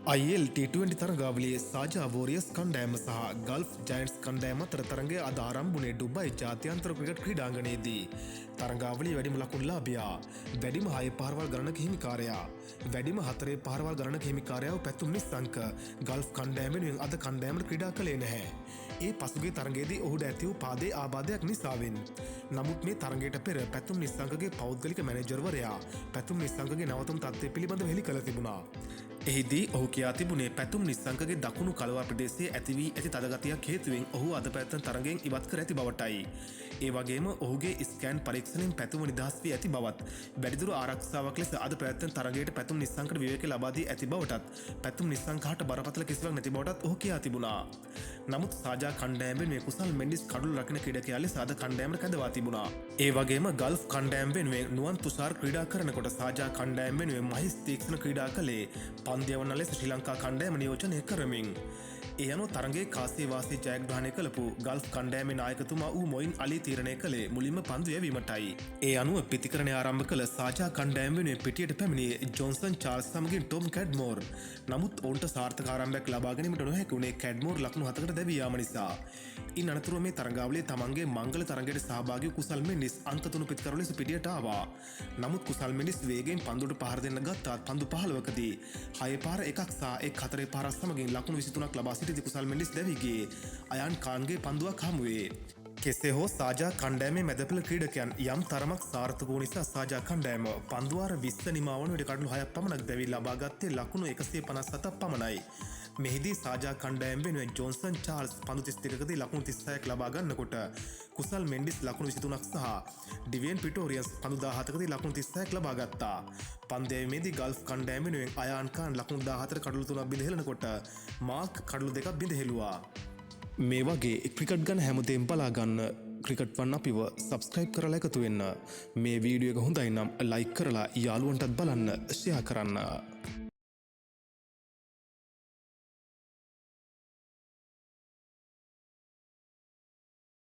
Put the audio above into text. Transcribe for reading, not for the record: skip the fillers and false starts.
IL T20 තරගාවලියේ සාජා වෝරියර්ස් කණ්ඩායම සහ gulf ජයන්ට්ස් කණ්ඩායම අතර තරගය අද ආරම්භ වුණේ ඩුබයි ජාත්‍යන්තර ක්‍රිකට් ක්‍රීඩාංගණයේදී. තරගාවලියේ වැඩිම ලකුණු ලාභියා, වැඩිම 6 පාරවල් ගණනක හිමිකාරයා, වැඩිම 4 පාරවල් ගණනක හිමිකාරයාව පැතුම් නිස්සංක ගල්ෆ් කණ්ඩායම වෙනුවෙන් අද කණ්ඩායමට ක්‍රීඩා කළේ නැහැ. ඒ පසුගිය තරගයේදී ඔහුට ඇති වූ පාදයේ ආබාධයක් නිසාවෙන්. නමුත් මේ තරගයට පෙර පැතුම් නිස්සංකගේ පෞද්ගලික මැනේජර්වරයා පැතුම් නිස්සංකගේ නවතුම් තත්ත්වය පිළිබඳව හෙළි කළ තිබුණා. එහිදී ඔහු කියා තිබුණේ පැතුම් නිස්සංකගේ දකුණු කලවා ප්‍රදේශයේ ඇති වී ඇති තදගතියක් හේතුවෙන් ඔහු අද පැවැත්වෙන තරගයෙන් ඉවත් කර ඇති බවටයි. ඒ වගේම ඔහුගේ ස්කෑන් පරීක්ෂණයෙන් පැතුම නිදහස් වී ඇති බවත්, වැඩිදුර ආරක්ෂාවක් ලෙස අද පැවැත්වෙන තරගයට පැතුම් නිස්සංකට විවේක ලබා දී ඇති බවටත්, පැතුම් නිස්සංකහට බරපතල කිසිවක් නැති බවටත් ඔහු කියා තිබුණා. නමුත් සාජා කණ්ඩායම වෙනුවෙන් කුසල් මෙන්ඩිස් කඩුළු රකින ක්‍රීඩකයා ලෙස අද කණ්ඩායමට කැඳවා තිබුණා. ඒ වගේම ගල්ෆ් කණ්ඩායම වෙනුවෙන් නුවන් තුෂාර් ක්‍රීඩා කරනකොට සාජා කණ්ඩායම වෙනුවෙන් මහිස් තීක්ෂණ ක්‍රීඩා කළේ පන්දියවන්න ලෙස ශ්‍රී ලංකා කණ්ඩායම නියෝජනය කරමින්. ඒ අනුව තරගයේ කාසිය වාසී ජයග්‍රහණය කළපු ගල්ෆ් කණ්ඩායමේ නායකතුමා වූ මොයින් අලි තීරණය කළේ මුලින්ම පන්දු යැවීමටයි. ඒ අනුව පිතිකරණය ආරම්භ කළ සාජා කණ්ඩායම වෙනුවෙන් පිටියට පැමිණියේ ජොන්සන් චාල්ස් සමගින් ටොම් කැඩ්මෝර්. නමුත් ඔවුන්ට සාර්ථක ආරම්භයක් ලබා ගැනීමට නොහැකි වුණේ කැඩ්මෝර් ලකුණු 7කට දැවී යාම නිසා. ඉන් අනතුරුව මේ තරගාවලියේ තමන්ගේ මංගල තරගයට සහභාගී වූ කුසල් මෙන්ඩිස් අංක 3 පිතිකරු ලෙස පිටියට ආවා. නමුත් කුසල් මෙන්ඩිස් වේගයෙන් පන්දුවට පහර දෙන්න ගත්තත් පන්දු 15කදී 6 පාර 1ක් සහ 4 පාරක් සමගින් ලකුණු 23ක් ලබා සිටි කුසල් මෙන්ඩිස් දැවී ගියේ අයාන් කාන්ගේ පන්දුවක් හමුවේ. කෙසේ හෝ සාජා කණ්ඩායමේ මැදපෙළ ක්‍රීඩකයන් යම් තරමක් සාර්ථක වූ නිසා සාජා කණ්ඩායම පන්දු වාර 20 නිමා වන විට කඩලු 6ක් පමණක් දැවී ලබා ගත්තේ ලකුණු 157ක් පමණයි. මෙහිදී සාජා කණ්ඩායම වෙනුවෙන් ජොන්සන් චාල්ස් පන්දු 32කදී ලකුණු 36ක් ලබා ගන්නකොට කුසල් මෙන්ඩිස් ලකුණු 23ක් සහ ඩිවියන් පිටෝරියන්ස් පන්දු 17කදී ලකුණු 36ක් ලබා ගත්තා. පන්දයේදී ගල්ෆ් කණ්ඩායම වෙනුවෙන් අයාන් කාන් ලකුණු 14 කඩලු 3ක් බිඳ හෙළනකොට මාක් කඩලු 2ක් බිඳ හෙළුවා. මේ වගේ ක්‍රිකට් ගැන හැමදේම බලා ගන්න ක්‍රිකට් වන් අපිව සබ්ස්ක්‍රයිබ් කරලා එකතු වෙන්න. මේ වීඩියෝ එක හොඳයි නම් ලයික් කරලා යාළුවන්ටත් බලන්න ෂෙයා කරන්න.